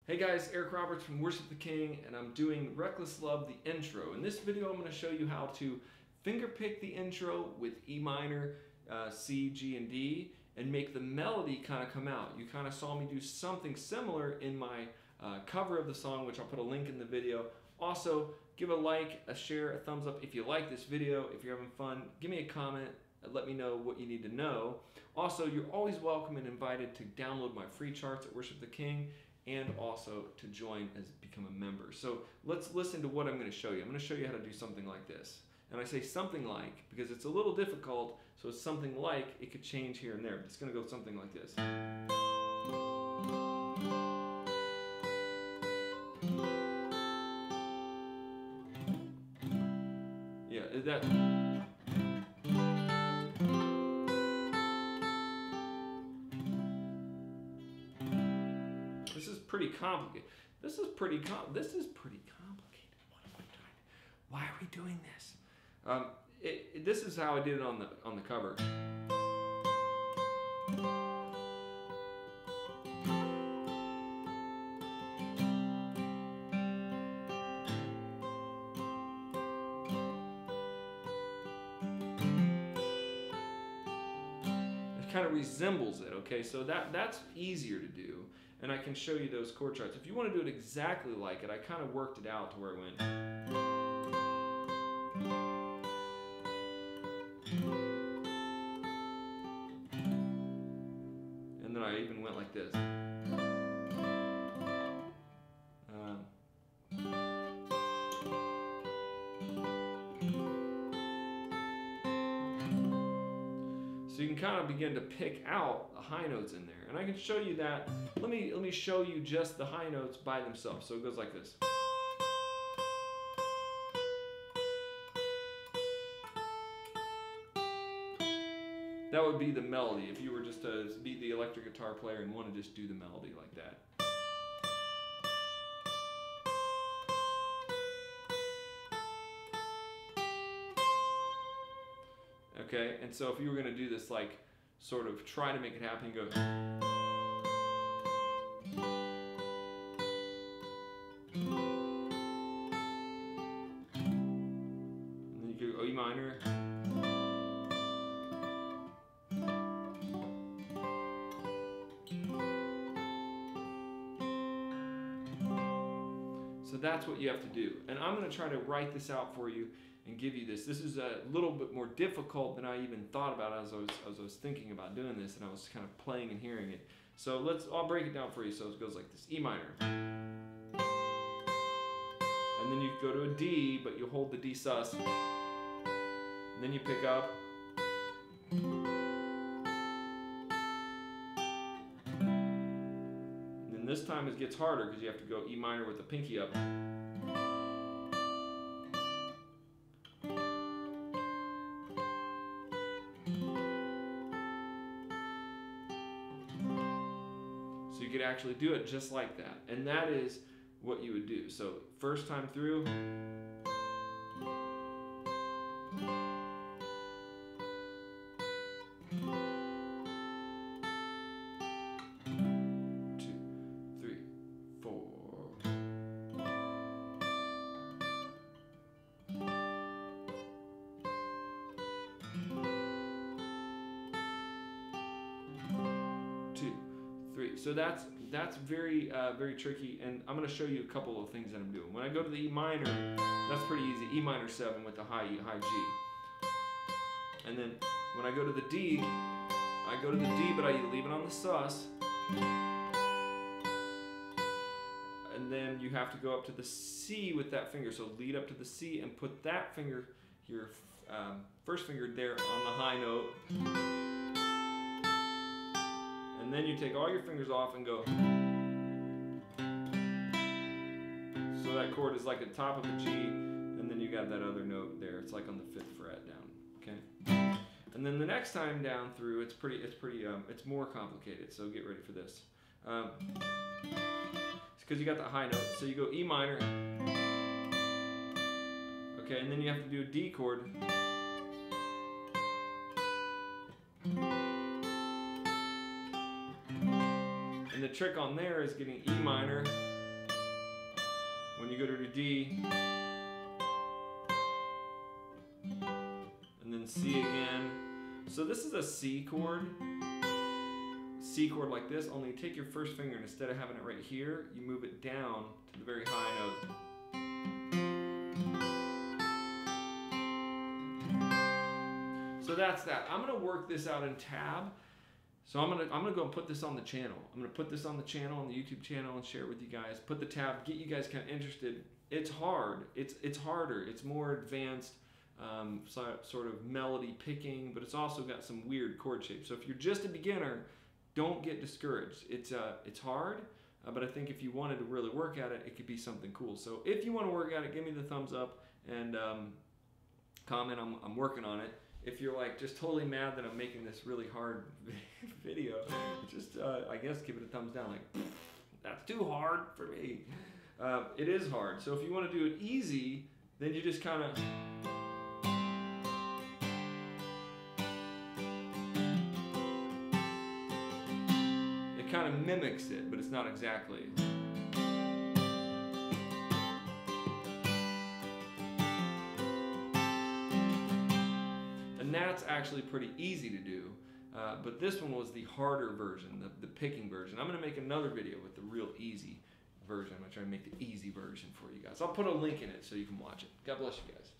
Hey guys, Eric Roberts from Worship the King, and I'm doing Reckless Love, the intro. In this video, I'm going to show you how to fingerpick the intro with E minor, C, G, and D, and make the melody kind of come out. You kind of saw me do something similar in my cover of the song, which I'll put a link in the video. Also, give a like, a share, a thumbs up if you like this video. If you're having fun, give me a comment. Let me know what you need to know. Also, you're always welcome and invited to download my free charts at Worship the King, and also to join as become a member. So let's listen to what I'm going to show you. I'm going to show you how to do something like this. And I say something like because it's a little difficult, so it's something like, it could change here and there. But it's going to go something like this. Yeah, that. This is pretty complicated. This is pretty complicated. What am I trying to? Why are we doing this? This is how I did it on the cover. It kind of resembles it, okay? So that's easier to do, and I can show you those chord charts. If you want to do it exactly like it, I kind of worked it out to where it went. And then I even went like this. So you can kind of begin to pick out the high notes in there. And I can show you that. Let me show you just the high notes by themselves. So it goes like this. That would be the melody if you were just to be the electric guitar player and want to just do the melody like that. Okay, and so if you were going to do this, like, sort of try to make it happen, you go. And then you go E minor. So that's what you have to do. And I'm going to try to write this out for you and give you this. This is a little bit more difficult than I even thought about as I was thinking about doing this, and I was kind of playing and hearing it. So I'll break it down for you. So it goes like this: E minor. And then you go to a D, but you hold the D sus. And then you pick up. And then this time it gets harder because you have to go E minor with the pinky up. So you could actually do it just like that. And that is what you would do. So first time through. 2, 3, 4. So that's very very tricky, and I'm going to show you a couple of things that I'm doing. When I go to the E minor, that's pretty easy. E minor 7 with the high E, high G. And then when I go to the D, I go to the D, but I leave it on the sus. And then you have to go up to the C with that finger. So lead up to the C and put that finger, your first finger there on the high note. And then you take all your fingers off and go. So that chord is like at the top of the G, and then you got that other note there. It's like on the 5th fret down, okay? And then the next time down through, it's more complicated, so get ready for this. It's because you got the high note, so you go E minor. Okay, and then you have to do a D chord. And the trick on there is getting E minor go to D, and then C again. So this is a C chord like this, only you take your first finger and instead of having it right here, you move it down to the very high note. So that's that. I'm gonna work this out in tab. So I'm gonna go and put this on the channel. I'm gonna put this on the channel, on the YouTube channel, and share it with you guys. Put the tab, get you guys kind of interested. It's hard. It's harder. It's more advanced, sort of melody picking, but it's also got some weird chord shapes. So if you're just a beginner, don't get discouraged. It's hard, but I think if you wanted to really work at it, it could be something cool. So if you want to work at it, give me the thumbs up and comment. I'm working on it. If you're like just totally mad that I'm making this really hard video, just I guess give it a thumbs down. Like, that's too hard for me. It is hard. So if you want to do it easy, then you just kind of. It kind of mimics it, but it's not exactly. And that's actually pretty easy to do, but this one was the harder version, the picking version. I'm going to make another video with the real easy version. I'm going to try to make the easy version for you guys. I'll put a link in it so you can watch it. God bless you guys.